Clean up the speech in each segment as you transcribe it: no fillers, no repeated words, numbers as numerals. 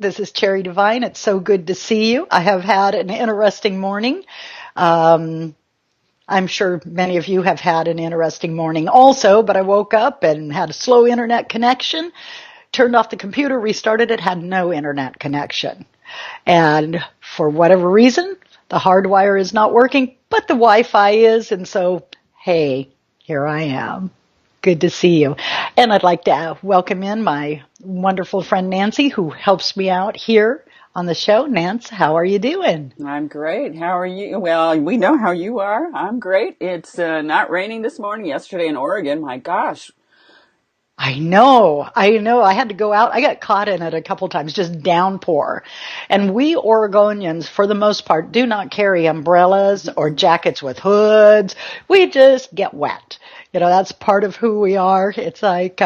This is Cherry Divine. It's so good to see you. I have had an interesting morning. Um, I'm sure many of you have had an interesting morning also, but I woke up and had a slow internet connection, turned off the computer, restarted it, had no internet connection. And for whatever reason, the hardwire is not working, but the Wi-Fi is. And so, hey, here I am. Good to see you. And I'd like to welcome in my wonderful friend Nancy, who helps me out here on the show. Nance, how are you doing? I'm great. How are you? Well, we know how you are. I'm great. It's not raining this morning. Yesterday in Oregon, my gosh. I know. I had to go out. I got caught in it a couple times, just downpour. And we Oregonians, for the most part, do not carry umbrellas or jackets with hoods. We just get wet. That's part of who we are. It's like,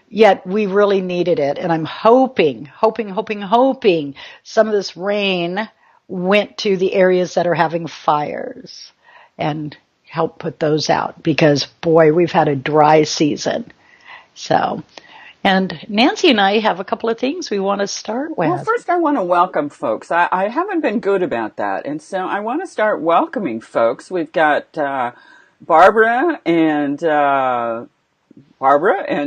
yet we really needed it. And I'm hoping some of this rain went to the areas that are having fires and help put those out, because boy, we've had a dry season. So, and Nancy and I have a couple of things we want to start with. Well, first I want to welcome folks. I haven't been good about that. And so I want to start welcoming folks. We've got Barbara and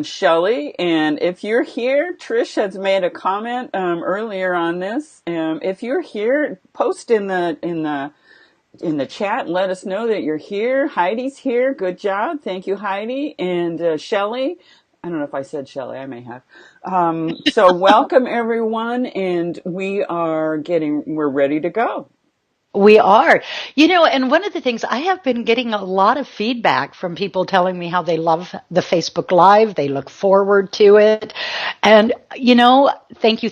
Shelley. And if you're here, Trish has made a comment earlier on this. If you're here, post in the chat and let us know that you're here. Heidi's here. Good job. Thank you, Heidi. And Shelley. I don't know if I said Shelley. I may have. So welcome, everyone. And we're ready to go. We are. And one of the things, I have been getting a lot of feedback from people telling me how they love the Facebook Live. They look forward to it. And, thank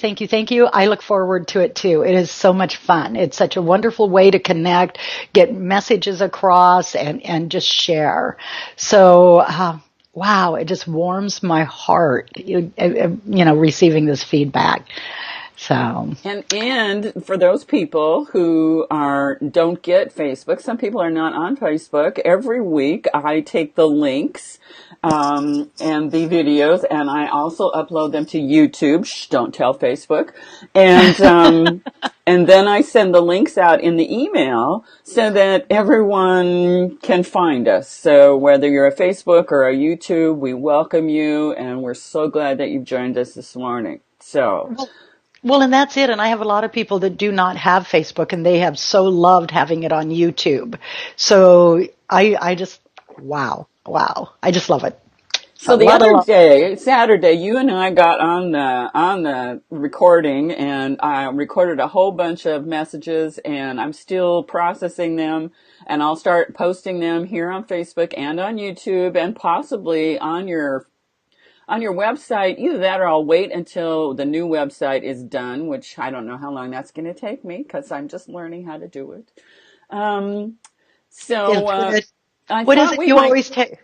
you. I look forward to it too. It is so much fun. It's such a wonderful way to connect, get messages across, and just share. So, wow, it just warms my heart, receiving this feedback. So and for those people who don't get Facebook, some people are not on Facebook. Every week I take the links and the videos, and I also upload them to YouTube. Shh, don't tell Facebook. And and then I send the links out in the email so that everyone can find us. So whether you're a Facebook or a YouTube, we welcome you, and we're so glad that you've joined us this morning. So. Well, and that's it. And I have a lot of people that do not have Facebook, and they have so loved having it on YouTube. So I just, wow. I just love it. So the other day, Saturday, you and I got on the recording, and I recorded a whole bunch of messages, and I'm still processing them, and I'll start posting them here on Facebook and on YouTube, and possibly on your website. Either that, or I'll wait until the new website is done, which I don't know how long that's going to take me, because I'm just learning how to do it. What is it you always take?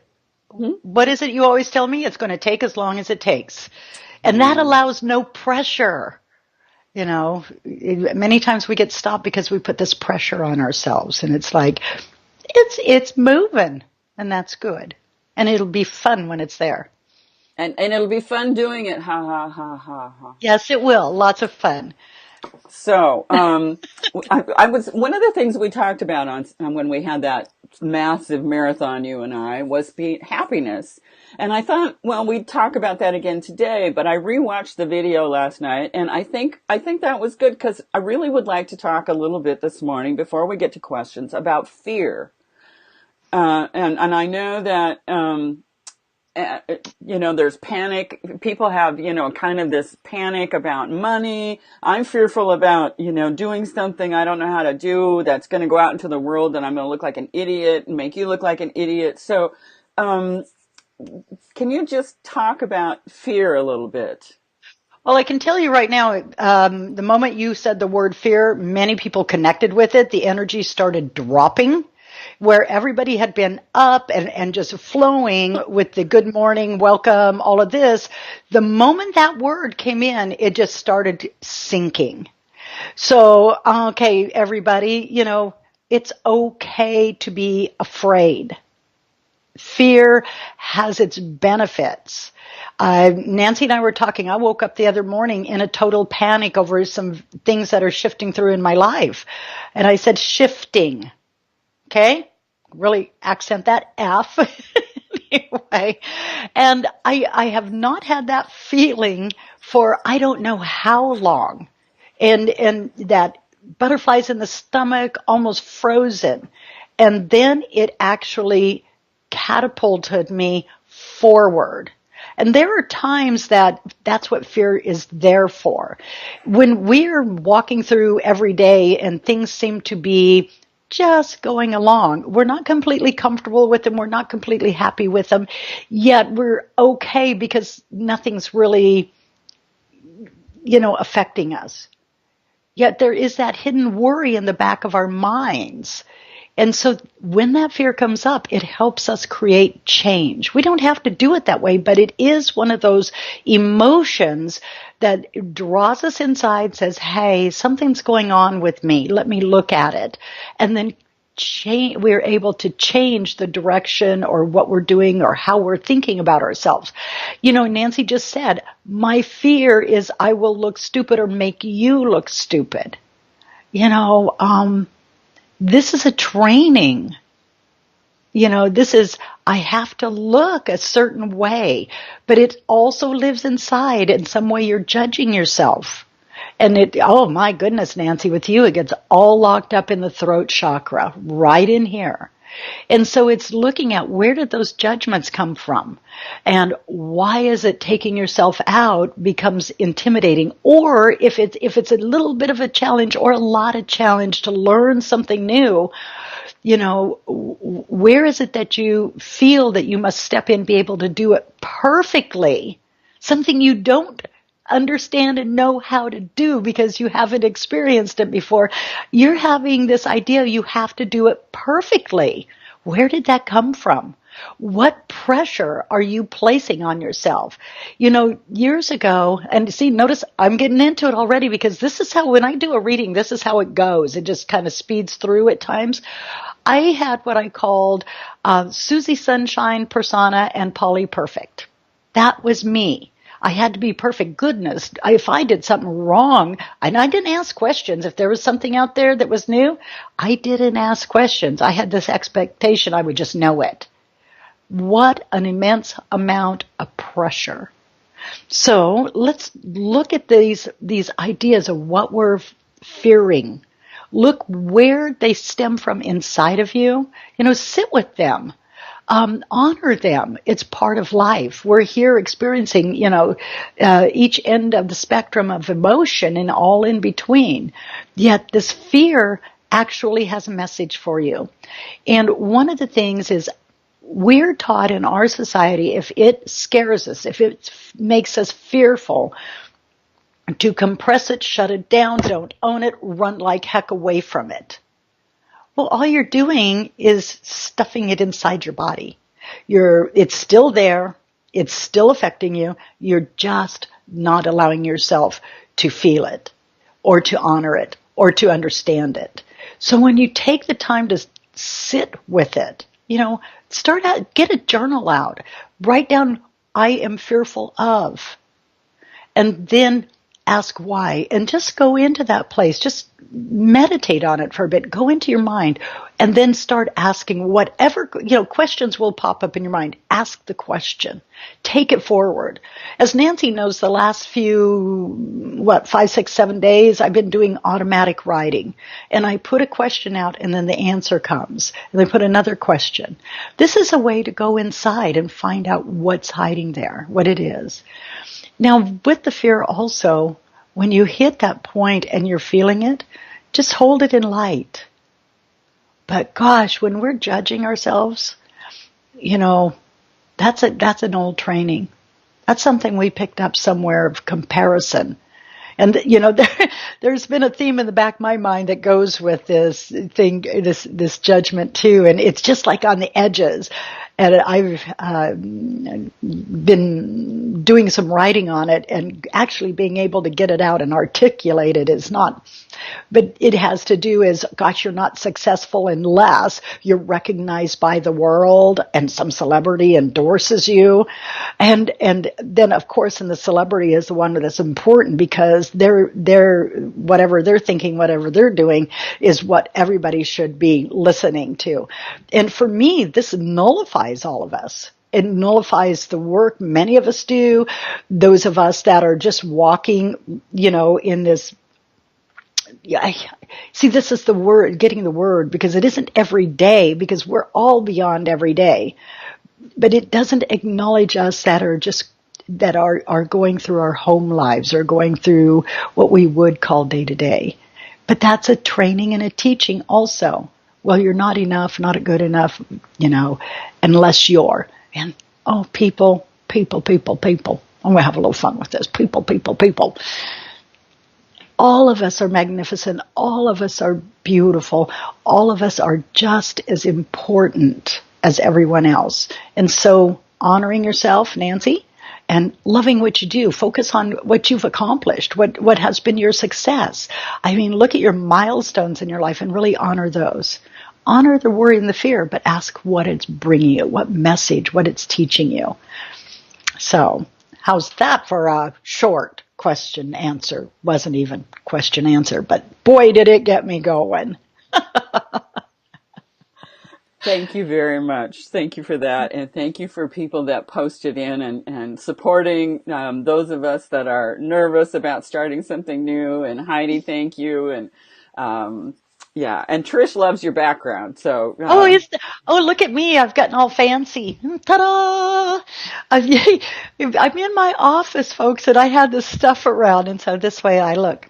What is it you always tell me? It's going to take as long as it takes. And that allows no pressure. Many times we get stopped because we put this pressure on ourselves, and it's like, it's moving, and that's good. And it'll be fun when it's there. And it'll be fun doing it. Ha, ha, ha, ha, ha. Yes, it will. Lots of fun. So, I was, one of the things we talked about on when we had that massive marathon, you and I, was happiness. And I thought, well, we'd talk about that again today, but I rewatched the video last night, and I think that was good, because I really would like to talk a little bit this morning before we get to questions about fear. And I know that, there's panic. People have, kind of this panic about money. I'm fearful about, doing something I don't know how to do that's going to go out into the world, and I'm going to look like an idiot and make you look like an idiot. So, can you just talk about fear a little bit? Well, I can tell you right now, the moment you said the word fear, many people connected with it. The energy started dropping, where everybody had been up and just flowing with the good morning, welcome, all of this. The moment that word came in, it just started sinking. So, okay, everybody, it's okay to be afraid. fear has its benefits. Nancy and I were talking. I woke up the other morning in a total panic over some things that are shifting through in my life. And I said, shifting. Okay? Really accent that F. Anyway. And I have not had that feeling for I don't know how long. And that butterflies in the stomach, almost frozen. And then it actually catapulted me forward. And there are times that's what fear is there for. When we're walking through every day and things seem to be just going along, we're not completely comfortable with them, we're not completely happy with them, yet we're okay because nothing's really, affecting us. Yet there is that hidden worry in the back of our minds. And so when that fear comes up, it helps us create change. We don't have to do it that way, but it is one of those emotions that draws us inside, says, hey, something's going on with me. Let me look at it. And then we're able to change the direction or what we're doing or how we're thinking about ourselves. Nancy just said, my fear is I will look stupid or make you look stupid. This is a training. I have to look a certain way, but it also lives inside. In some way you're judging yourself. And oh my goodness, Nancy, with you, it gets all locked up in the throat chakra, right in here. And so it's looking at where did those judgments come from? And why is it taking yourself out becomes intimidating? Or if it's a little bit of a challenge or a lot of challenge to learn something new, where is it that you feel that you must step in, be able to do it perfectly? Something you don't understand and know how to do because you haven't experienced it before. You're having this idea you have to do it perfectly. Where did that come from? What pressure are you placing on yourself? Years ago, and see, notice I'm getting into it already because this is how, when I do a reading, this is how it goes. It just kind of speeds through at times. I had what I called Susie Sunshine persona and Polly Perfect. That was me. I had to be perfect. Goodness, if I did something wrong, and I didn't ask questions. If there was something out there that was new, I didn't ask questions. I had this expectation I would just know it. What an immense amount of pressure. So let's look at these ideas of what we're fearing. Look where they stem from inside of you. Sit with them. Honor them. It's part of life. We're here experiencing, each end of the spectrum of emotion and all in between. Yet this fear actually has a message for you. And one of the things is we're taught in our society, if it scares us, if it makes us fearful, to compress it, shut it down, don't own it, run like heck away from it. Well, all you're doing is stuffing it inside your body. It's still there. It's still affecting you. You're just not allowing yourself to feel it or to honor it or to understand it. So when you take the time to sit with it, start out, get a journal out, write down, I am fearful of, and then ask why, and just go into that place. Just meditate on it for a bit. Go into your mind and then start asking whatever, questions will pop up in your mind. Ask the question. Take it forward. As Nancy knows, the last few, 5, 6, 7 days, I've been doing automatic writing. And I put a question out and then the answer comes. And I put another question. This is a way to go inside and find out what's hiding there, what it is. Now, with the fear also, when you hit that point and you're feeling it, just hold it in light. But gosh, when we're judging ourselves, that's an old training. That's something we picked up somewhere of comparison. And, there's been a theme in the back of my mind that goes with this thing, this judgment too. And it's just like on the edges. And I've been doing some writing on it, and actually being able to get it out and articulate it is not But it has to do is, gosh, you're not successful unless you're recognized by the world and some celebrity endorses you. And then of course, and the celebrity is the one that's important because they're whatever they're thinking, whatever they're doing is what everybody should be listening to. And for me, this nullifies all of us. It nullifies the work many of us do. Those of us that are just walking, in this. Yeah, see, this is the word, getting the word, because it isn't every day, because we're all beyond every day. But it doesn't acknowledge us that are going through our home lives or going through what we would call day to day. But that's a training and a teaching also. Well, you're not enough, not good enough, unless you're. And, people. I'm going to have a little fun with this. People. All of us are magnificent. All of us are beautiful. All of us are just as important as everyone else. And so honoring yourself, Nancy, and loving what you do. Focus on what you've accomplished, what has been your success. I mean, look at your milestones in your life and really honor those. Honor the worry and the fear, but ask what it's bringing you, what message, what it's teaching you. So how's that for a short question answer? Wasn't even question answer, but boy, did it get me going. Thank you very much. Thank you for that. And thank you for people that posted in and supporting those of us that are nervous about starting something new. And Heidi, thank you. And yeah, and Trish loves your background. So Look at me. I've gotten all fancy. Ta-da! I'm in my office, folks, and I had this stuff around, and so this way I look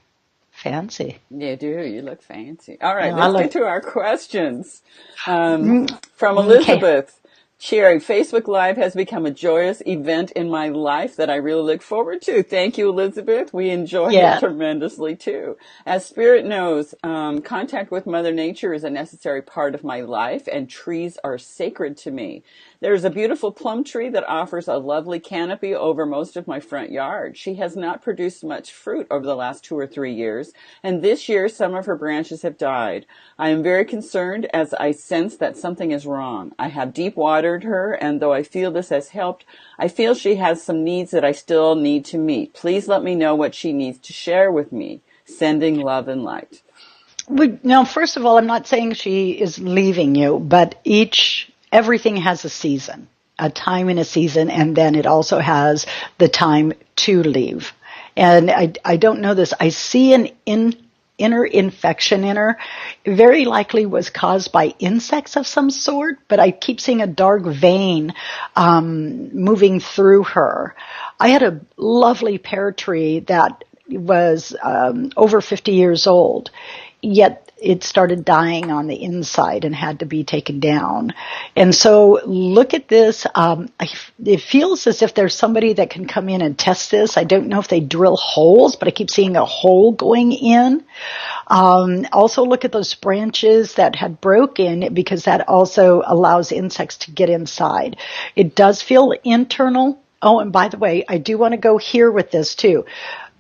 fancy. you do. You look fancy. All right, Yeah, let's get to our questions. From okay. Elizabeth. Cherry, Facebook Live has become a joyous event in my life that I really look forward to. Thank you, Elizabeth. We enjoy it Yeah. tremendously, too. As Spirit knows, contact with Mother Nature is a necessary part of my life, and trees are sacred to me. There's a beautiful plum tree that offers a lovely canopy over most of my front yard. She has not produced much fruit over the last 2 or 3 years, and this year some of her branches have died. I am very concerned as I sense that something is wrong. I have deep watered her, and though I feel this has helped, I feel she has some needs that I still need to meet. Please let me know what she needs to share with me. Sending love and light. Now, first of all, I'm not saying she is leaving you, but everything has a season, a time and a season, and then it also has the time to leave. And I don't know this. I see an inner infection in her. Very likely was caused by insects of some sort, but I keep seeing a dark vein moving through her. I had a lovely pear tree that was over 50 years old, yet it started dying on the inside and had to be taken down. And so look at this. It feels as if there's somebody that can come in and test this. I don't know if they drill holes, but I keep seeing a hole going in. Also look at those branches that had broken, because that also allows insects to get inside. It does feel internal. Oh, and by the way, I do want to go here with this too.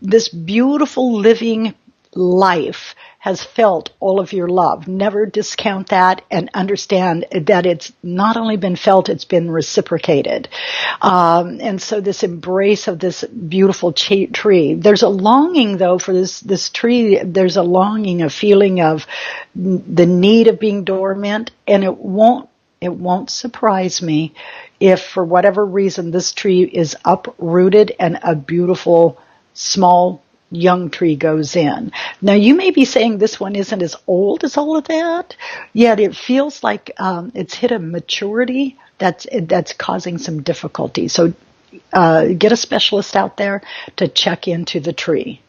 This beautiful living life has felt all of your love. Never discount that, and understand that it's not only been felt, it's been reciprocated. And so this embrace of this beautiful tree. There's a longing, though, for this tree. There's a longing, a feeling of the need of being dormant, and it won't surprise me if, for whatever reason, this tree is uprooted and a beautiful small young tree goes in. Now, you may be saying this one isn't as old as all of that, yet it feels like it's hit a maturity that's causing some difficulty. So get a specialist out there to check into the tree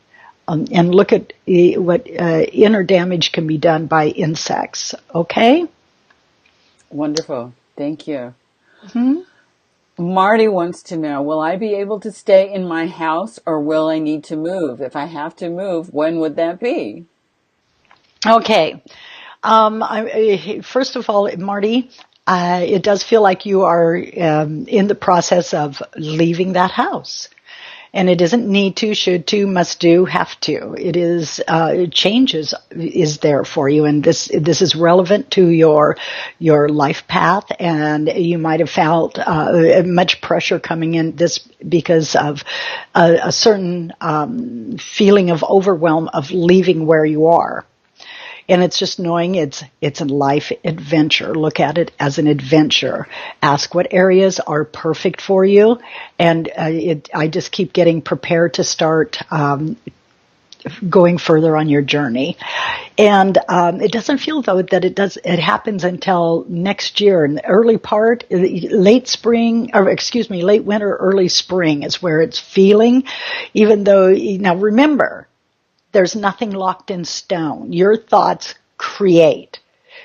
and look at what inner damage can be done by insects. Okay? Wonderful. Thank you. Mm-hmm. Marty wants to know, will I be able to stay in my house, or will I need to move? If I have to move, when would that be? Okay. First of all, Marty, it does feel like you are in the process of leaving that house. And it isn't need to, should to, must do, have to. It is change is there for you, and this is relevant to your life path. And you might have felt much pressure coming in this because of a certain feeling of overwhelm of leaving where you are. And it's just knowing it's a life adventure. Look at it as an adventure. Ask what areas are perfect for you. And I just keep getting prepared to start going further on your journey. And it doesn't feel, though, that it happens until next year. In the early part, late winter, early spring is where it's feeling. Even though, now remember, there's nothing locked in stone. Your thoughts create.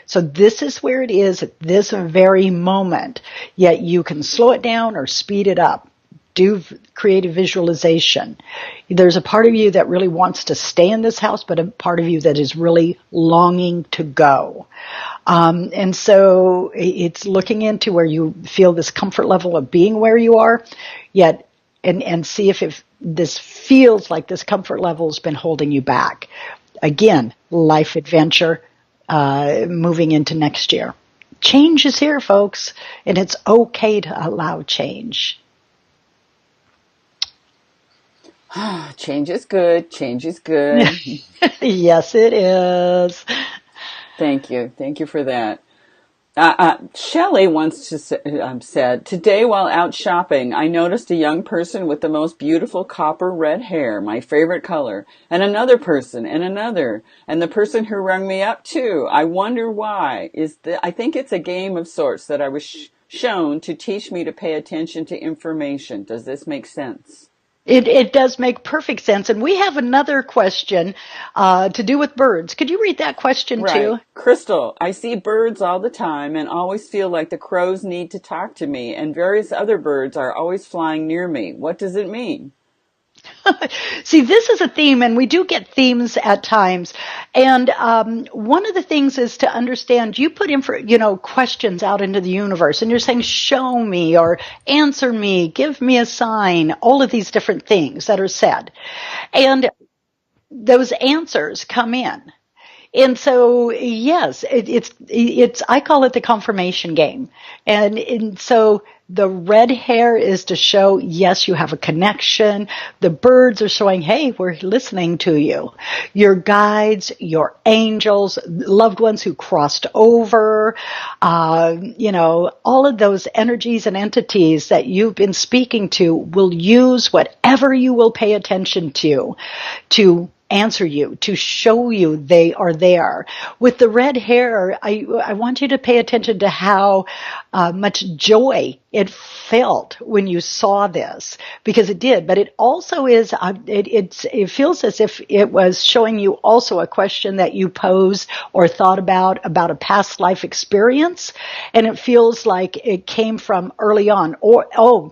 So this is where it is at this very moment. Yet you can slow it down or speed it up. Do creative visualization. There's a part of you that really wants to stay in this house, but a part of you that is really longing to go. And so it's looking into where you feel this comfort level of being where you are, yet and see if this feels like this comfort level has been holding you back. Again, life adventure, moving into next year. Change is here, folks, and it's okay to allow change. Change is good. Change is good. Yes, it is. Thank you. Thank you for that. Shelley once said, today while out shopping, I noticed a young person with the most beautiful copper red hair, my favorite color, and another person, and another, and the person who rung me up too. I wonder why. I think it's a game of sorts that I was shown to teach me to pay attention to information. Does this make sense? It does make perfect sense. And we have another question to do with birds. Could you read that question too? Right. Crystal, I see birds all the time and always feel like the crows need to talk to me, and various other birds are always flying near me. What does it mean? See, this is a theme, and we do get themes at times. And one of the things is to understand, you put questions out into the universe, and you're saying, show me, or answer me, give me a sign, all of these different things that are said. And those answers come in. And so, yes, it's, I call it the confirmation game. And so the red hair is to show, yes, you have a connection. The birds are showing, hey, we're listening to you. Your guides, your angels, loved ones who crossed over, all of those energies and entities that you've been speaking to will use whatever you will pay attention to answer you, to show you they are there. With the red hair, I want you to pay attention to how much joy it felt when you saw this, because it did. But it also is, it feels as if it was showing you also a question that you posed or thought about a past life experience. And it feels like it came from early on,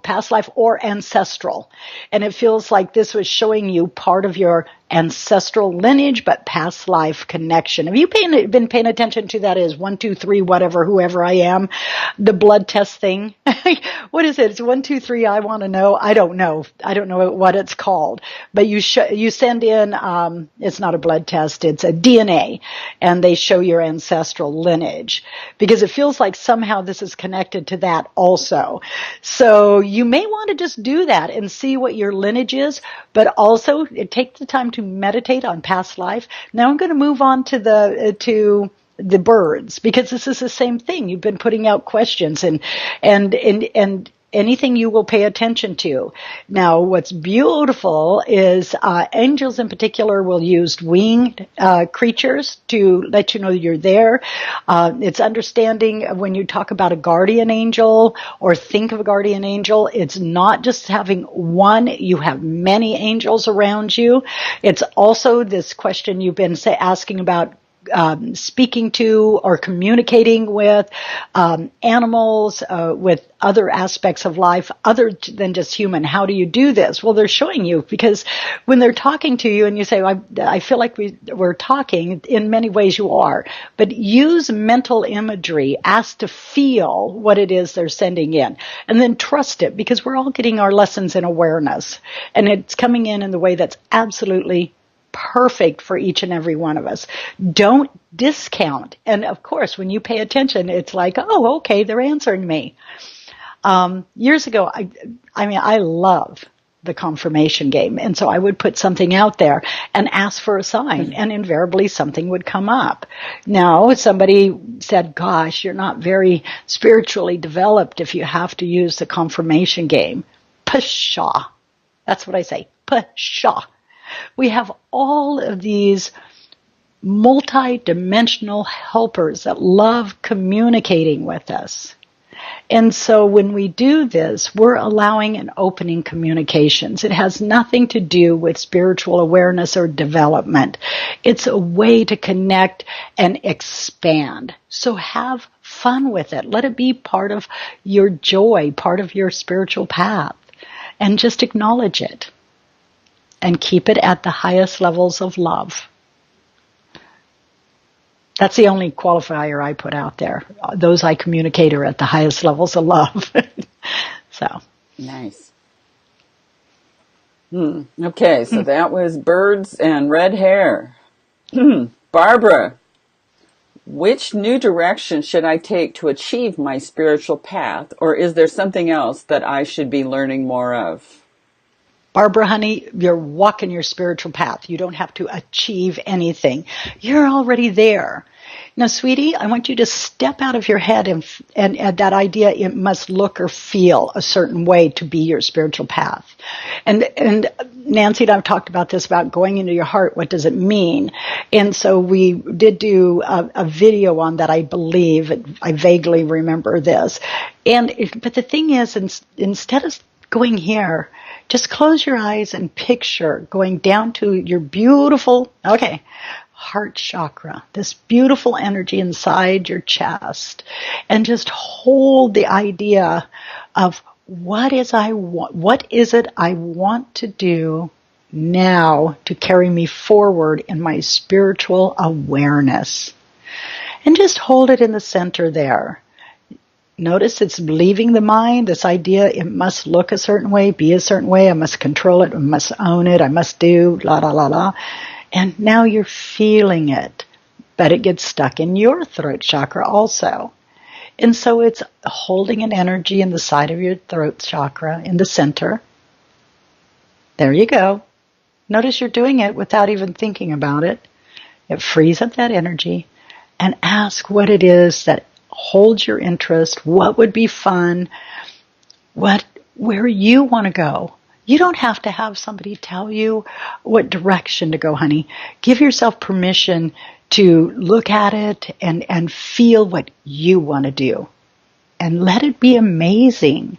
past life or ancestral. And it feels like this was showing you part of your ancestral lineage, but past life connection. Have you been paying attention to that? Is 1, 2, 3, whoever I am, the blood test thing? What is it? It's 1, 2, 3. I want to know. I don't know what it's called. But you send in. It's not a blood test. It's a DNA, and they show your ancestral lineage, because it feels like somehow this is connected to that also. So you may want to just do that and see what your lineage is, but also take the time to meditate on past life. Now I'm going to move on to the birds, because this is the same thing. You've been putting out questions and anything you will pay attention to. Now, what's beautiful is angels in particular will use winged creatures to let you know you're there. It's understanding when you talk about a guardian angel or think of a guardian angel, it's not just having one, you have many angels around you. It's also this question you've been asking about speaking to or communicating with animals, with other aspects of life other than just human. How do you do this? Well, they're showing you, because when they're talking to you and you say, I feel like we're talking, in many ways you are, but use mental imagery, ask to feel what it is they're sending in, and then trust it, because we're all getting our lessons in awareness, and it's coming in the way that's absolutely perfect for each and every one of us. Don't discount. And of course, when you pay attention, it's like, oh, okay, they're answering me. Years ago, I love the confirmation game. And so I would put something out there and ask for a sign, and invariably something would come up. Now, somebody said, gosh, you're not very spiritually developed if you have to use the confirmation game. Pshaw. That's what I say. Pshaw. We have all of these multi-dimensional helpers that love communicating with us. And so when we do this, we're allowing and opening communications. It has nothing to do with spiritual awareness or development. It's a way to connect and expand. So have fun with it. Let it be part of your joy, part of your spiritual path, and just acknowledge it. And keep it at the highest levels of love. That's the only qualifier I put out there. Those I communicate are at the highest levels of love. So. Nice. Okay, so that was birds and red hair. Barbara, which new direction should I take to achieve my spiritual path? Or is there something else that I should be learning more of? Barbara, honey, you're walking your spiritual path. You don't have to achieve anything. You're already there. Now, sweetie, I want you to step out of your head and that idea it must look or feel a certain way to be your spiritual path. And Nancy and I have talked about this, about going into your heart. What does it mean? And so we did do a video on that, I believe. I vaguely remember this. But the thing is, instead of going here, just close your eyes and picture going down to your beautiful, heart chakra, this beautiful energy inside your chest, and just hold the idea of what is it I want to do now to carry me forward in my spiritual awareness. And just hold it in the center there. Notice it's leaving the mind, this idea it must look a certain way, be a certain way, I must control it, I must own it, I must do, la la la la. And now you're feeling it, but it gets stuck in your throat chakra also. And so it's holding an energy in the side of your throat chakra, in the center. There you go. Notice you're doing it without even thinking about it. It frees up that energy, and ask what it is that holds your interest, what would be fun, where you want to go. You don't have to have somebody tell you what direction to go, honey. Give yourself permission to look at it and feel what you want to do. And let it be amazing.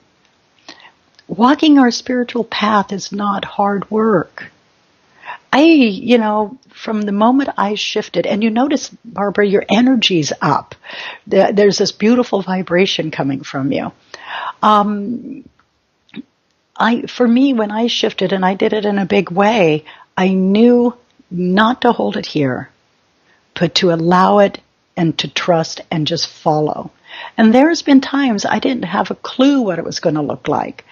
Walking our spiritual path is not hard work. From the moment I shifted, and you notice, Barbara, your energy's up. There's this beautiful vibration coming from you. For me, when I shifted, and I did it in a big way, I knew not to hold it here, but to allow it and to trust and just follow. And there's been times I didn't have a clue what it was going to look like,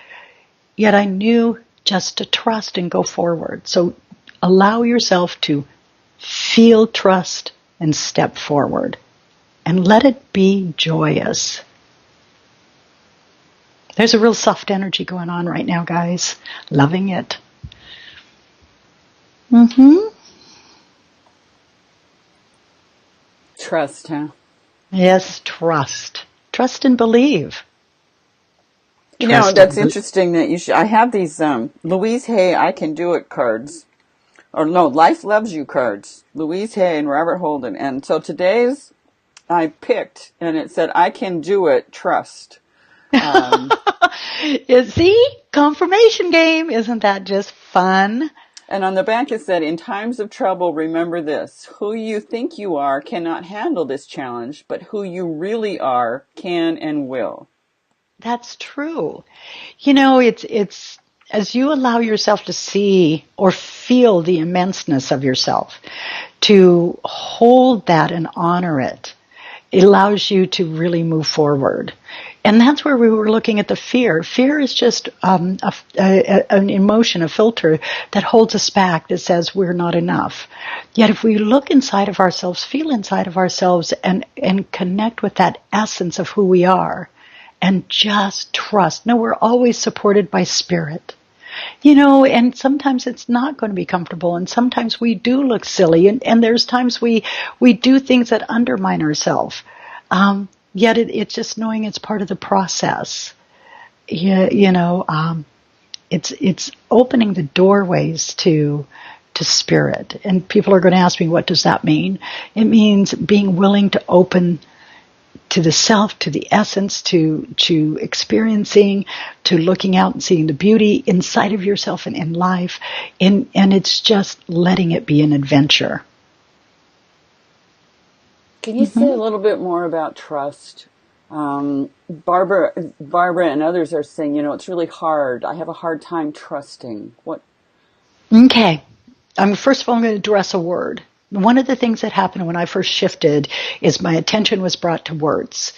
yet I knew just to trust and go forward. So allow yourself to feel trust and step forward, and let it be joyous. There's a real soft energy going on right now, guys. Loving it. Trust, huh? Yes, trust. Trust and believe. That's interesting that I have these Louise Hay I Can Do It cards. Or no, Life Loves You cards. Louise Hay and Robert Holden. And so today's I picked, and it said, I can do it, trust. See? Confirmation game. Isn't that just fun? And on the back it said, in times of trouble, remember this: who you think you are cannot handle this challenge, but who you really are can and will. That's true. You know, it's as you allow yourself to see or feel the immenseness of yourself, to hold that and honor it, it allows you to really move forward. And that's where we were looking at the fear. Fear is just an emotion, a filter that holds us back, that says we're not enough. Yet if we look inside of ourselves, feel inside of ourselves, and connect with that essence of who we are, and just trust. No, we're always supported by spirit. You know, and sometimes it's not going to be comfortable, and sometimes we do look silly, and there's times we do things that undermine ourselves. Yet it's just knowing it's part of the process. It's opening the doorways to spirit. And people are going to ask me, what does that mean? It means being willing to open to the self, to the essence, to experiencing, to looking out and seeing the beauty inside of yourself and in life. And it's just letting it be an adventure. Can you say a little bit more about trust? Barbara and others are saying, it's really hard. I have a hard time trusting. What? Okay. First of all, I'm going to address a word. One of the things that happened when I first shifted is my attention was brought to words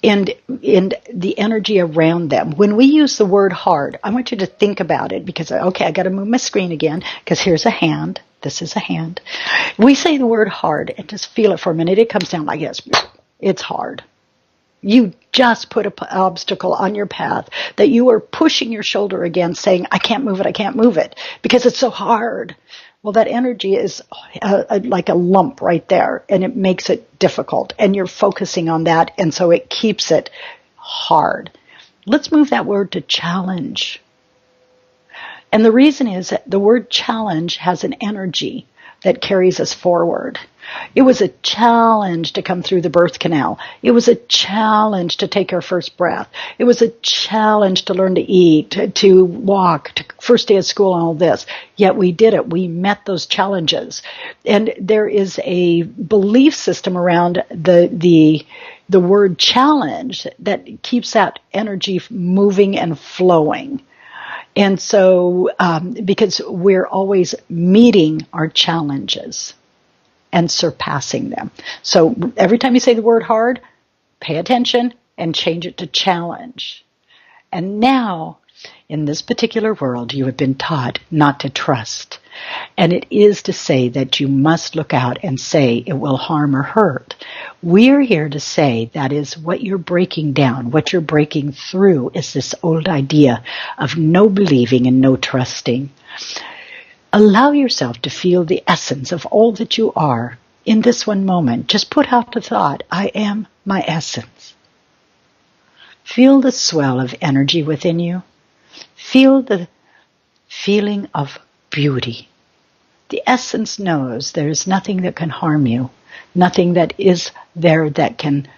and the energy around them. When we use the word hard, I want you to think about it because, okay, I got to move my screen again because here's a hand. This is a hand. We say the word hard and just feel it for a minute. It comes down like this. It's hard. You just put an obstacle on your path that you are pushing your shoulder against, saying, I can't move it because it's so hard. Well, that energy is like a lump right there, and it makes it difficult, and you're focusing on that, and so it keeps it hard. Let's move that word to challenge. And the reason is that the word challenge has an energy that carries us forward. It was a challenge to come through the birth canal. It was a challenge to take our first breath. It was a challenge to learn to eat, to walk, to first day of school and all this. Yet we did it. We met those challenges. And there is a belief system around the word challenge that keeps that energy moving and flowing. And so, because we're always meeting our challenges and surpassing them. So every time you say the word hard, pay attention and change it to challenge. And now, in this particular world, you have been taught not to trust. And it is to say that you must look out and say it will harm or hurt. We're here to say that is what you're breaking down. What you're breaking through is this old idea of no believing and no trusting. Allow yourself to feel the essence of all that you are in this one moment. Just put out the thought, I am my essence. Feel the swell of energy within you. Feel the feeling of beauty. The essence knows there is nothing that can harm you, nothing that is there that can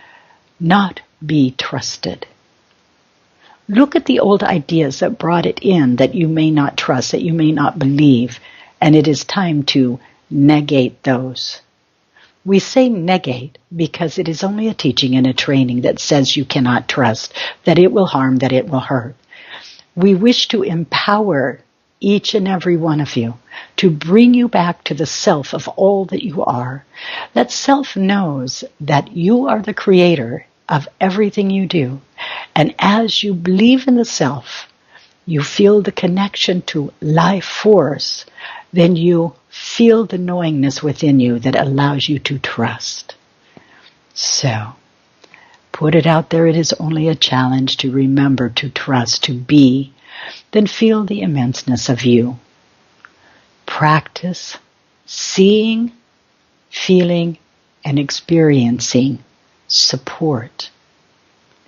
not be trusted. Look at the old ideas that brought it in that you may not trust, that you may not believe, and it is time to negate those. We say negate because it is only a teaching and a training that says you cannot trust, that it will harm, that it will hurt. We wish to empower each and every one of you to bring you back to the self of all that you are. That self knows that you are the creator of everything you do. And as you believe in the self, you feel the connection to life force, then you feel the knowingness within you that allows you to trust. So, put it out there. It is only a challenge to remember to trust, to be. Then feel the immenseness of you. Practice seeing, feeling, and experiencing support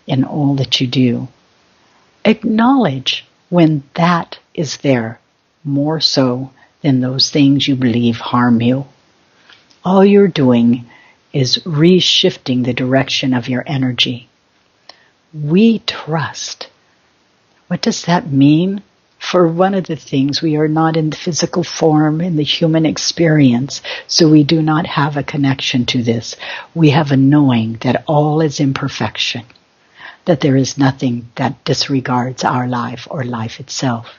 in all that you do. Acknowledge when that is there, more so than those things you believe harm you. All you're doing is reshifting the direction of your energy. We trust. What does that mean? For one of the things, we are not in the physical form, in the human experience, so we do not have a connection to this. We have a knowing that all is imperfection, that there is nothing that disregards our life or life itself.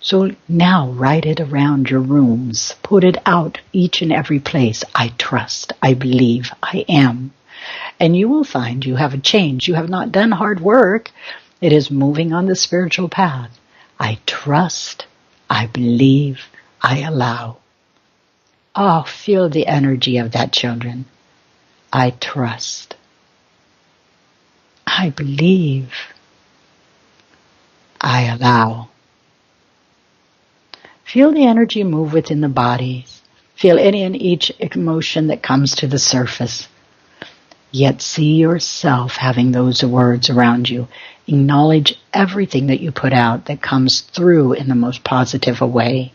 So now write it around your rooms. Put it out each and every place. I trust, I believe, I am. And you will find you have a change. You have not done hard work. It is moving on the spiritual path. I trust, I believe, I allow. Oh, feel the energy of that, children. I trust. I believe. I allow. Feel the energy move within the body. Feel any and each emotion that comes to the surface. Yet see yourself having those words around you. Acknowledge everything that you put out that comes through in the most positive a way.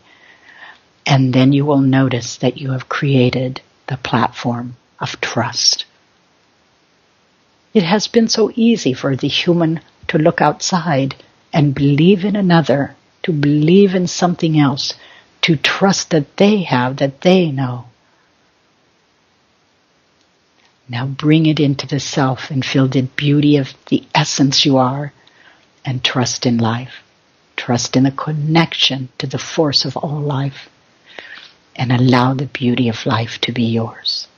And then you will notice that you have created the platform of trust. It has been so easy for the human to look outside and believe in another, to believe in something else, to trust that they have, that they know. Now bring it into the self and feel the beauty of the essence you are, and trust in life. Trust in the connection to the force of all life, and allow the beauty of life to be yours.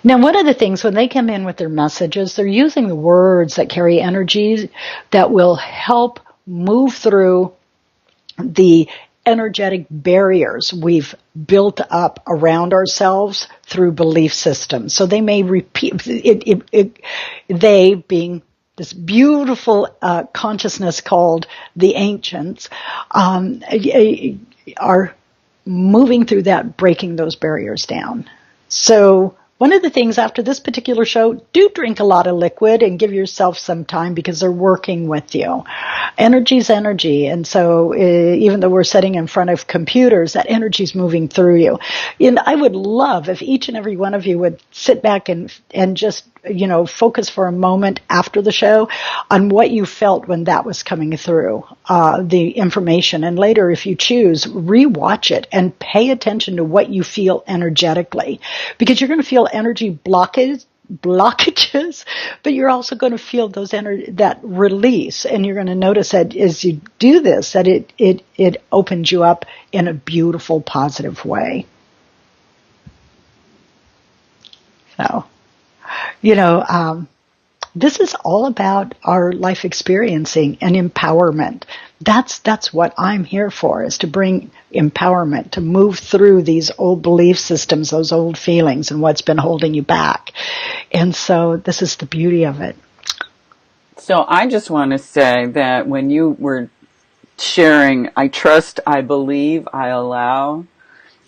Now, one of the things, when they come in with their messages, they're using the words that carry energies that will help move through the energetic barriers we've built up around ourselves through belief systems. So they may repeat, they being this beautiful consciousness called the ancients, are moving through that, breaking those barriers down. So one of the things after this particular show, do drink a lot of liquid and give yourself some time, because they're working with you. Energy's energy. And so even though we're sitting in front of computers, that energy's moving through you. And I would love if each and every one of you would sit back and just, focus for a moment after the show on what you felt when that was coming through, the information. And later, if you choose, rewatch it and pay attention to what you feel energetically, because you're going to feel energy blockages, but you're also going to feel those that release, and you're going to notice that as you do this, that it opens you up in a beautiful, positive way. So, this is all about our life experiencing and empowerment. That's what I'm here for, is to bring empowerment, to move through these old belief systems, those old feelings, and what's been holding you back. And so this is the beauty of it. So I just want to say that when you were sharing, I trust, I believe, I allow,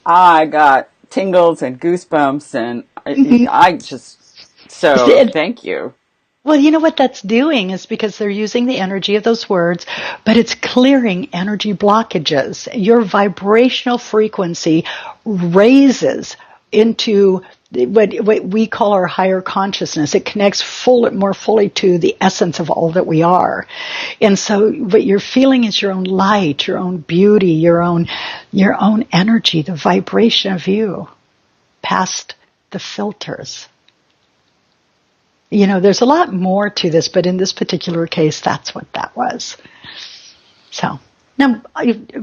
I got tingles and goosebumps, and thank you. Well, you know what that's doing is, because they're using the energy of those words, but it's clearing energy blockages. Your vibrational frequency raises into what we call our higher consciousness. It connects more fully to the essence of all that we are. And so what you're feeling is your own light, your own beauty, your own energy, the vibration of you past the filters. There's a lot more to this, but in this particular case, that's what that was. So, now,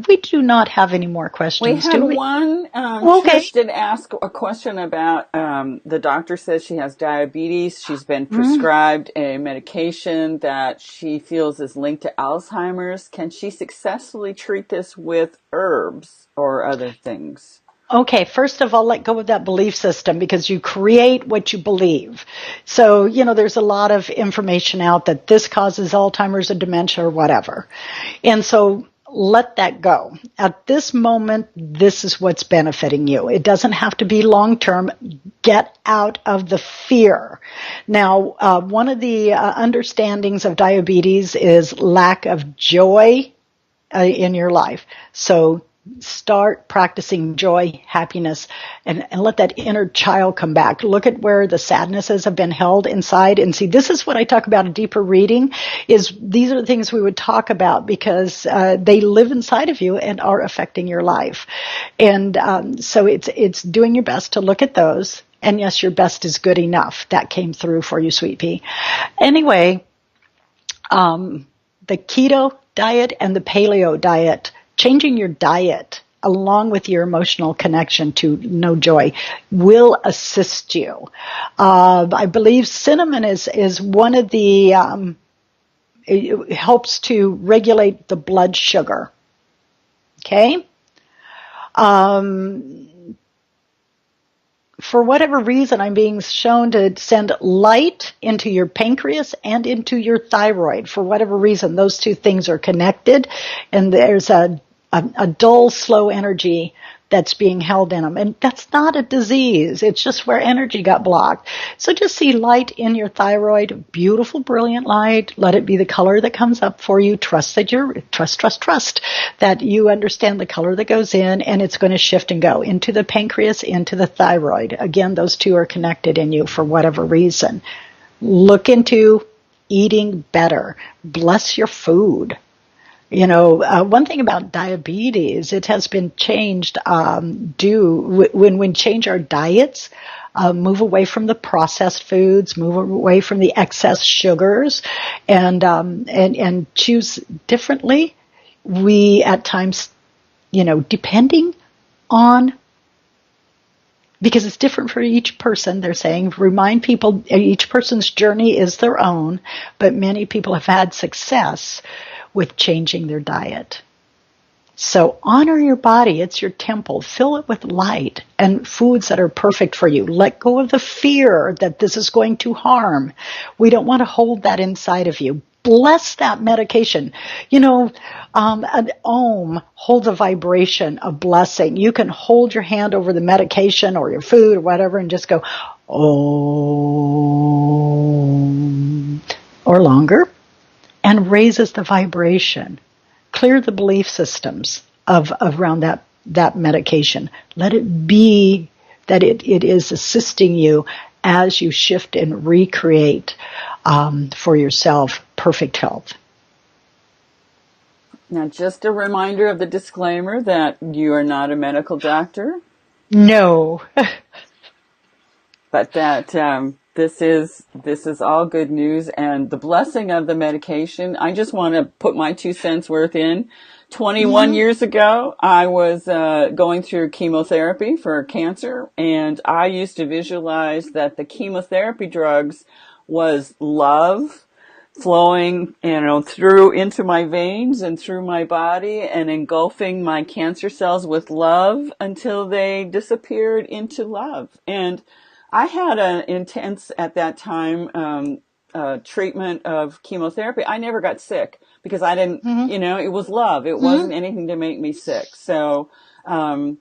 we do not have any more questions, do we? One. Okay. Trish did ask a question about, the doctor says she has diabetes. She's been prescribed a medication that she feels is linked to Alzheimer's. Can she successfully treat this with herbs or other things? Okay, first of all, let go of that belief system, because you create what you believe. So, there's a lot of information out that this causes Alzheimer's or dementia or whatever. And so let that go. At this moment, this is what's benefiting you. It doesn't have to be long-term. Get out of the fear. Now, one of the understandings of diabetes is lack of joy in your life. So start practicing joy, happiness, and let that inner child come back. Look at where the sadnesses have been held inside and see, this is what I talk about in deeper reading, is these are the things we would talk about because they live inside of you and are affecting your life. And so it's doing your best to look at those. And yes, your best is good enough. That came through for you, Sweet Pea. Anyway, the keto diet and the paleo diet, changing your diet along with your emotional connection to no joy will assist you. I believe cinnamon is one of the, it helps to regulate the blood sugar. Okay? For whatever reason, I'm being shown to send light into your pancreas and into your thyroid. For whatever reason, those two things are connected, and there's a dull, slow energy that's being held in them. And that's not a disease. It's just where energy got blocked. So just see light in your thyroid, beautiful, brilliant light. Let it be the color that comes up for you. Trust that trust that you understand the color that goes in, and it's going to shift and go into the pancreas, into the thyroid. Again, those two are connected in you for whatever reason. Look into eating better. Bless your food. You know, one thing about diabetes, it has been changed when we change our diets, move away from the processed foods, move away from the excess sugars, and choose differently. We at times, you know, depending on, because it's different for each person, they're saying, remind people each person's journey is their own, but many people have had success with changing their diet. So honor your body. It's your temple. Fill it with light and foods that are perfect for you. Let go of the fear that this is going to harm. We don't want to hold that inside of you. Bless that medication. You know, an Om holds a vibration of blessing. You can hold your hand over the medication or your food or whatever and just go, Om, or longer, and raises the vibration. Clear the belief systems of around that medication. Let it be that it is assisting you as you shift and recreate for yourself perfect health. Now, just a reminder of the disclaimer that you are not a medical doctor. No. But that this is all good news, and the blessing of the medication. I just want to put my 2 cents worth in. 21 years ago, I was going through chemotherapy for cancer, and I used to visualize that the chemotherapy drugs was love flowing, through into my veins and through my body and engulfing my cancer cells with love until they disappeared into love. And I had an intense, at that time, treatment of chemotherapy. I never got sick because I didn't, it was love. It wasn't anything to make me sick. So, our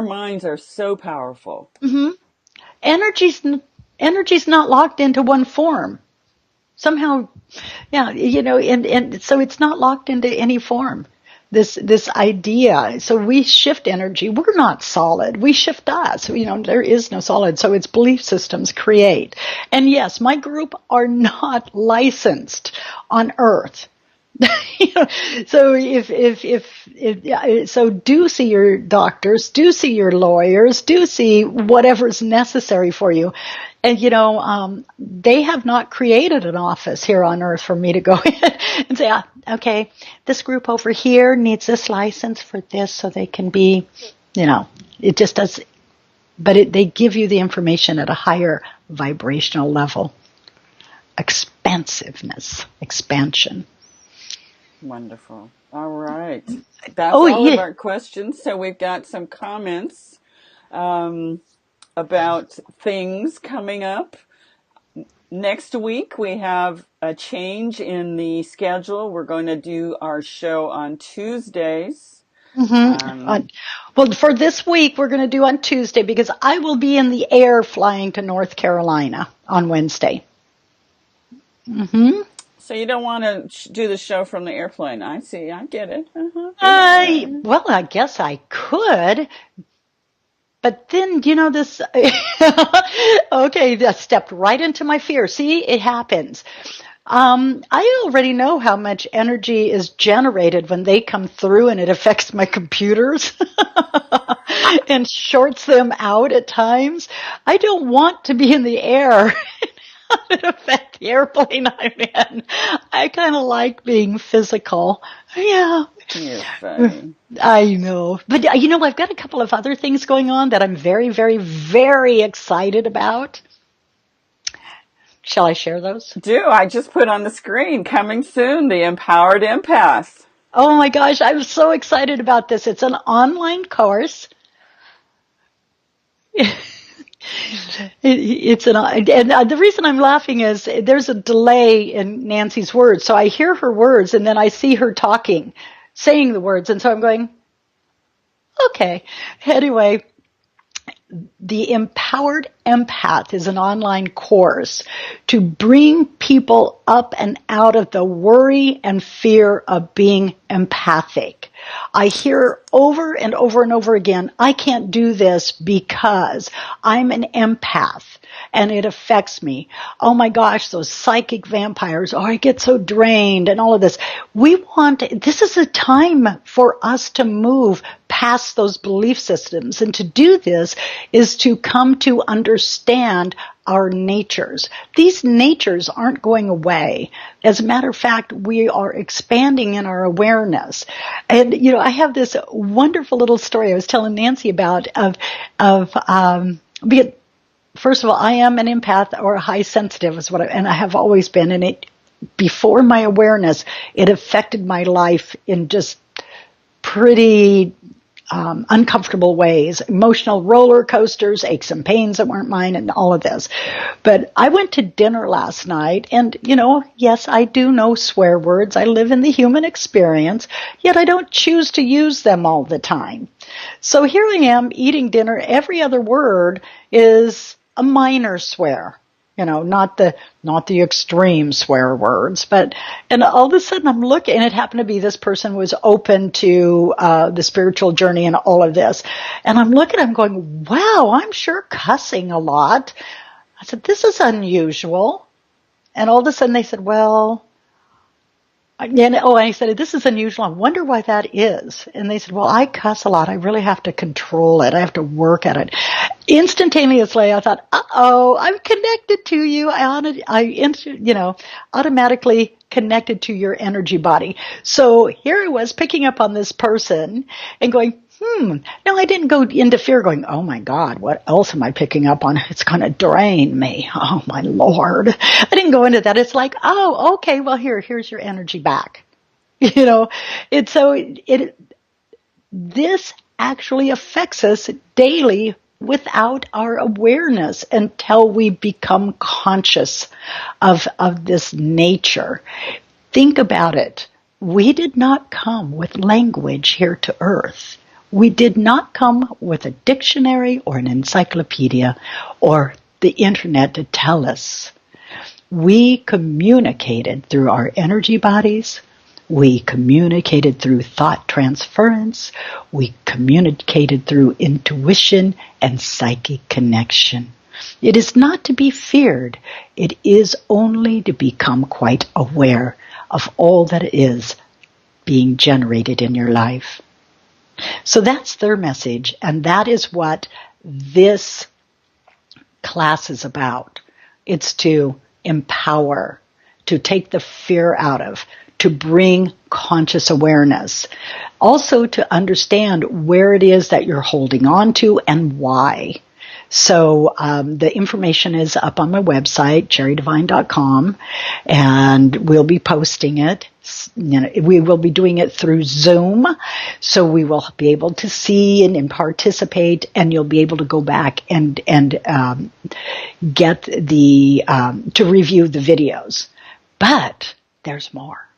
minds are so powerful. Energy's not locked into one form. Somehow, yeah, and so it's not locked into any form. This idea. So we shift energy. We're not solid. We shift us. There is no solid. So it's belief systems create. And yes, my group are not licensed on Earth. So so do see your doctors, do see your lawyers, do see whatever's necessary for you. And, they have not created an office here on Earth for me to go in and say, okay, this group over here needs this license for this so they can be, it just does. But they give you the information at a higher vibrational level. Expansion. Wonderful. All right. That's all of our questions. So we've got some comments about things coming up. Next week, we have a change in the schedule. We're going to do our show on Tuesdays. Well, for this week, we're going to do on Tuesday because I will be in the air flying to North Carolina on Wednesday. So you don't want to do the show from the airplane. I see. I get it. Uh-huh. Well, I guess I could, but then, this, okay, that stepped right into my fear. See, it happens. I already know how much energy is generated when they come through, and it affects my computers and shorts them out at times. I don't want to be in the air. It affect the airplane I'm in. I kind of like being physical. Yeah. You're funny. I know. But, I've got a couple of other things going on that I'm very, very, very excited about. Shall I share those? I just put on the screen, coming soon, the Empowered Empath. Oh my gosh, I'm so excited about this. It's an online course. And the reason I'm laughing is there's a delay in Nancy's words. So I hear her words and then I see her talking, saying the words. And so I'm going, okay. Anyway, the Empowered Empath is an online course to bring people up and out of the worry and fear of being empathic. I hear over and over and over again, I can't do this because I'm an empath and it affects me. Oh my gosh, those psychic vampires. Oh, I get so drained and all of this. This is a time for us to move past those belief systems. And to do this is to come to understand our natures. These natures aren't going away. As a matter of fact, we are expanding in our awareness. And, I have this wonderful little story I was telling Nancy about first of all, I am an empath or a high sensitive and I have always been. And before my awareness, it affected my life in just pretty uncomfortable ways, emotional roller coasters, aches and pains that weren't mine, and all of this. But I went to dinner last night, and, yes, I do know swear words. I live in the human experience, yet I don't choose to use them all the time. So here I am eating dinner. Every other word is a minor swear. Not the extreme swear words, and all of a sudden I'm looking, and it happened to be this person was open to the spiritual journey and all of this. And I'm looking, I'm going, wow, I'm sure cussing a lot. I said, this is unusual. And all of a sudden they said, well, and I said, this is unusual. I wonder why that is. And they said, well, I cuss a lot. I really have to control it. I have to work at it. Instantaneously, I thought, uh-oh, I'm connected to you. I automatically connected to your energy body. So here I was picking up on this person and going, No, I didn't go into fear going, oh my God, what else am I picking up on? It's going to drain me. Oh my Lord. I didn't go into that. It's like, oh, okay, well here's your energy back. This actually affects us daily without our awareness until we become conscious of this nature. Think about it. We did not come with language here to earth. We did not come with a dictionary or an encyclopedia or the internet to tell us. We communicated through our energy bodies. We communicated through thought transference. We communicated through intuition and psychic connection. It is not to be feared. It is only to become quite aware of all that is being generated in your life. So that's their message, and that is what this class is about. It's to empower, to take the fear out of, to bring conscious awareness. Also to understand where it is that you're holding on to and why. So the information is up on my website, cherrydivine.com, and we'll be posting it. We will be doing it through Zoom, so we will be able to see and participate, and you'll be able to go back and get to review the videos. But there's more.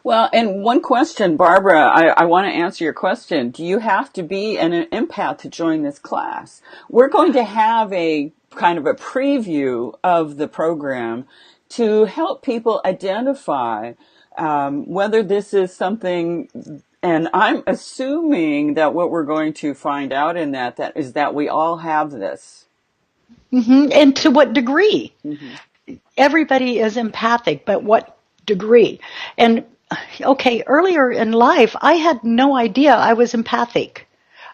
Well, and one question, Barbara, I want to answer your question. Do you have to be an empath to join this class? We're going to have a kind of a preview of the program to help people identify whether this is something. And I'm assuming that what we're going to find out in that is that we all have this. And to what degree? Mm-hmm. Everybody is empathic, but what degree? And okay, earlier in life, I had no idea I was empathic.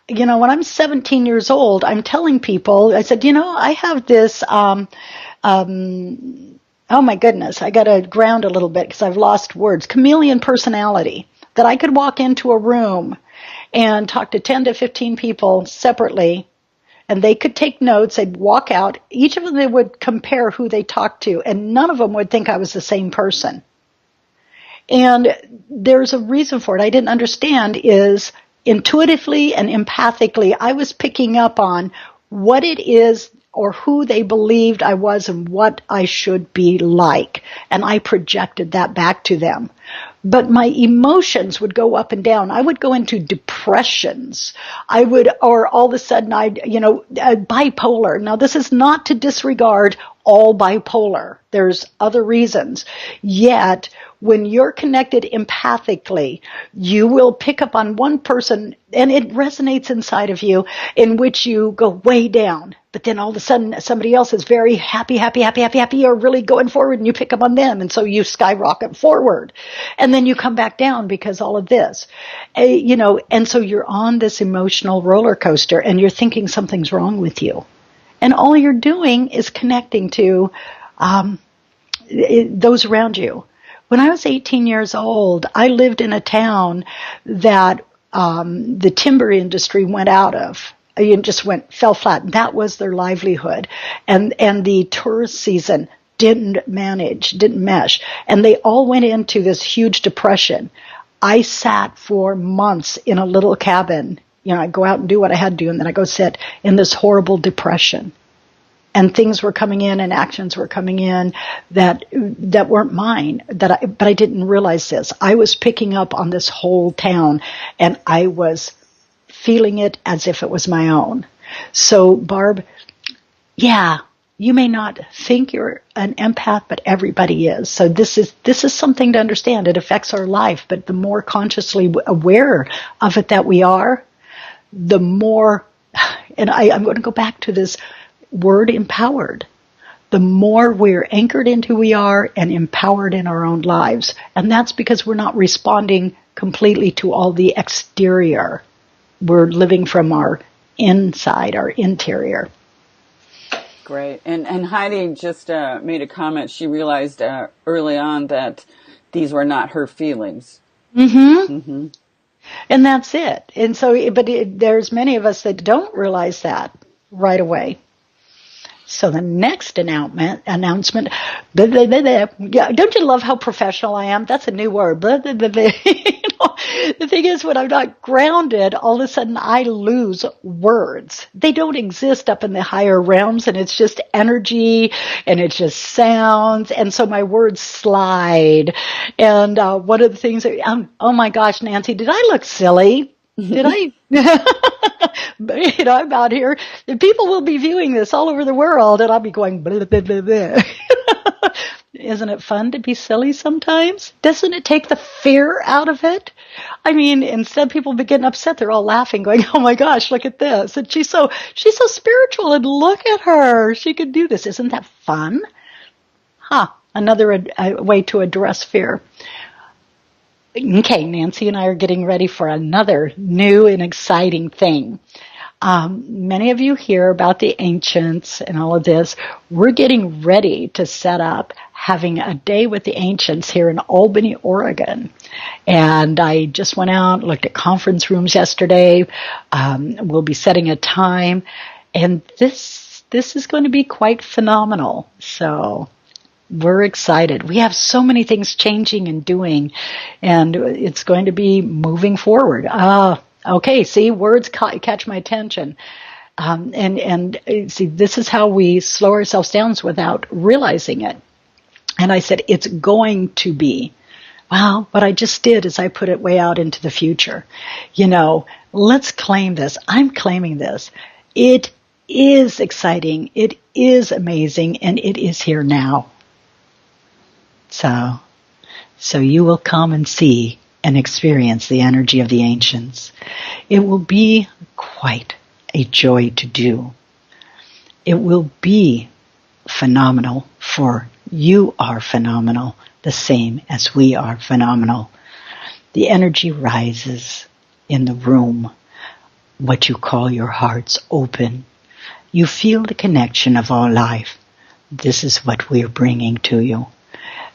When I'm 17 years old, I'm telling people, I said, I have this, oh my goodness, I got to ground a little bit because I've lost words, chameleon personality, that I could walk into a room and talk to 10 to 15 people separately, and they could take notes. They'd walk out. Each of them, they would compare who they talked to, and none of them would think I was the same person. And there's a reason for it. I didn't understand is intuitively and empathically, I was picking up on what it is or who they believed I was and what I should be like. And I projected that back to them. But my emotions would go up and down. I would go into depressions. Or all of a sudden bipolar. Now this is not to disregard all bipolar. There's other reasons. Yet, when you're connected empathically, you will pick up on one person and it resonates inside of you in which you go way down. But then all of a sudden somebody else is very happy, or really going forward and you pick up on them. And so you skyrocket forward. And then you come back down because all of this, and so you're on this emotional roller coaster and you're thinking something's wrong with you. And all you're doing is connecting to those around you. When I was 18 years old, I lived in a town that the timber industry went out of. It just fell flat. That was their livelihood. And the tourist season didn't mesh. And they all went into this huge depression. I sat for months in a little cabin. I'd go out and do what I had to do, and then I'd go sit in this horrible depression. And things were coming in and actions were coming in that weren't mine, but I didn't realize this. I was picking up on this whole town, and I was feeling it as if it was my own. So, Barb, yeah, you may not think you're an empath, but everybody is. So this is something to understand. It affects our life, but the more consciously aware of it that we are, the more, and I'm going to go back to this word empowered, the more we're anchored into who we are and empowered in our own lives. And that's because we're not responding completely to all the exterior. We're living from our inside, our interior. Great. And Heidi just made a comment. She realized early on that these were not her feelings. Mm-hmm. Mm-hmm. And that's it. And so, there's many of us that don't realize that right away. So the next announcement, blah, blah, blah, blah. Yeah, don't you love how professional I am? That's a new word. Blah, blah, blah, blah. The thing is, when I'm not grounded, all of a sudden I lose words. They don't exist up in the higher realms, and it's just energy, and it's just sounds, and so my words slide. And one of the things, oh my gosh, Nancy, did I look silly? Did I? I'm out here. People will be viewing this all over the world, and I'll be going, blah, blah, blah, blah. Isn't it fun to be silly sometimes? Doesn't it take the fear out of it? I mean, instead of people be getting upset, they're all laughing, going, oh my gosh, look at this. And she's so spiritual, and look at her. She could do this. Isn't that fun? Another way to address fear. Okay, Nancy and I are getting ready for another new and exciting thing. Many of you hear about the ancients and all of this. We're getting ready to set up having a day with the ancients here in Albany, Oregon. And I just went out, looked at conference rooms yesterday. We'll be setting a time. And this is going to be quite phenomenal. So we're excited. We have so many things changing and doing, and it's going to be moving forward. Okay, see, words catch my attention. And see, this is how we slow ourselves down without realizing it. And I said, it's going to be. Well, what I just did is I put it way out into the future. Let's claim this. I'm claiming this. It is exciting. It is amazing. And it is here now. So, so you will come and see and experience the energy of the ancients. It will be quite a joy to do. It will be phenomenal, for you are phenomenal, the same as we are phenomenal. The energy rises in the room, what you call your hearts open. You feel the connection of all life. This is what we're bringing to you.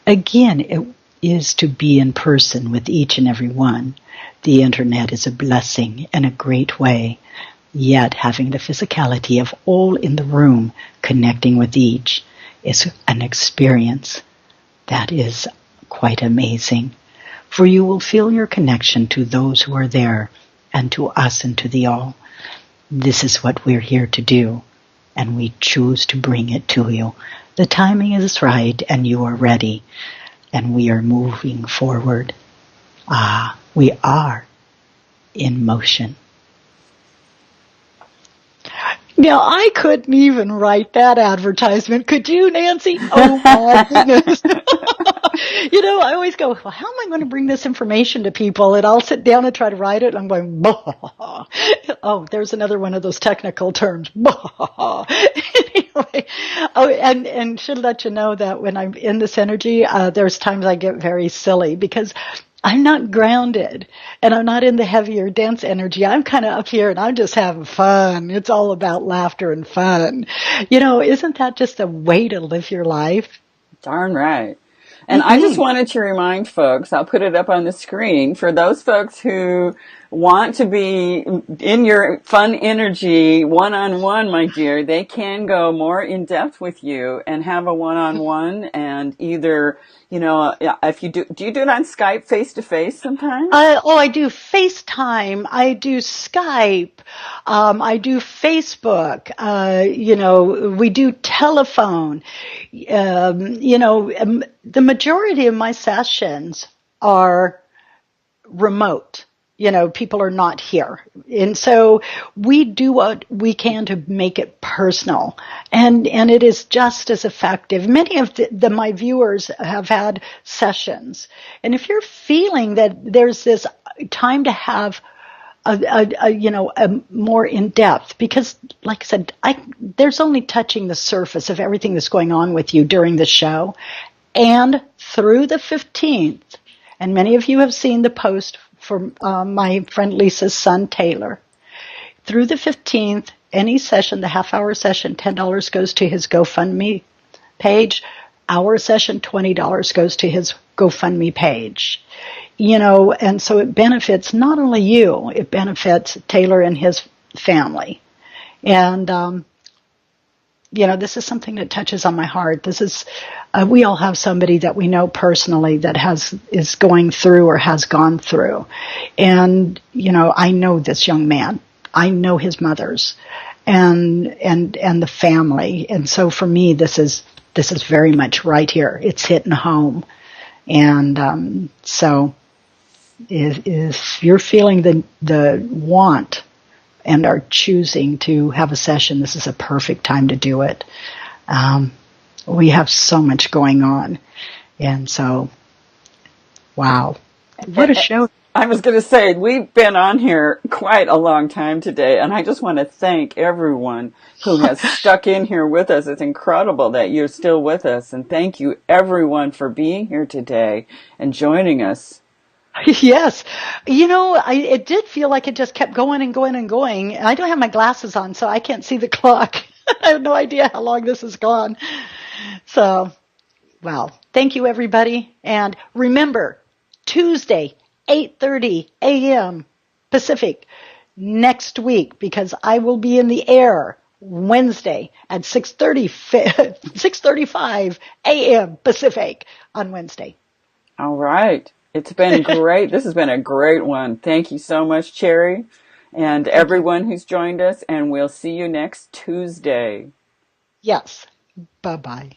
Again, it is to be in person with each and every one. The internet is a blessing in a great way, yet having the physicality of all in the room connecting with each is an experience that is quite amazing. For you will feel your connection to those who are there and to us and to the all. This is what we're here to do, and we choose to bring it to you. The timing is right, and you are ready, and we are moving forward. We are in motion. Now, I couldn't even write that advertisement. Could you, Nancy? Oh, my goodness. I always go, well, how am I going to bring this information to people? And I'll sit down and try to write it, and I'm going, bah. Oh, there's another one of those technical terms, bah. Anyway, and should let you know that when I'm in this energy, there's times I get very silly because I'm not grounded and I'm not in the heavier, dense energy. I'm kind of up here and I'm just having fun. It's all about laughter and fun. Isn't that just a way to live your life? Darn right. And I just wanted to remind folks, I'll put it up on the screen, for those folks who want to be in your fun energy one-on-one, my dear, they can go more in depth with you and have a one-on-one, and either, if you do you do it on Skype face-to-face sometimes? I do FaceTime. I do Skype. I do Facebook. We do telephone. The majority of my sessions are remote. People are not here. And so we do what we can to make it personal. And it is just as effective. Many of my viewers have had sessions. And if you're feeling that there's this time to have a more in depth, because like I said, there's only touching the surface of everything that's going on with you during the show. And through the 15th, and many of you have seen the post for my friend Lisa's son, Taylor. Through the 15th, any session, the half-hour session, $10 goes to his GoFundMe page. Hour session, $20 goes to his GoFundMe page. And so it benefits not only you, it benefits Taylor and his family. And, this is something that touches on my heart. This is, we all have somebody that we know personally that is going through or has gone through. And, I know this young man. I know his mothers and the family. And so for me, this is very much right here. It's hitting home. And, so if you're feeling the want and are choosing to have a session, this is a perfect time to do it. We have so much going on. And so, wow. What a show. I was going to say, we've been on here quite a long time today, and I just want to thank everyone who has stuck in here with us. It's incredible that you're still with us, and thank you everyone for being here today and joining us. Yes. It did feel like it just kept going and going and going. I don't have my glasses on, so I can't see the clock. I have no idea how long this has gone. So, well, thank you, everybody. And remember, Tuesday, 8:30 a.m. Pacific next week, because I will be in the air Wednesday at 6:35 a.m. Pacific on Wednesday. All right. It's been great. This has been a great one. Thank you so much, Cherry, and everyone who's joined us, and we'll see you next Tuesday. Yes. Bye-bye.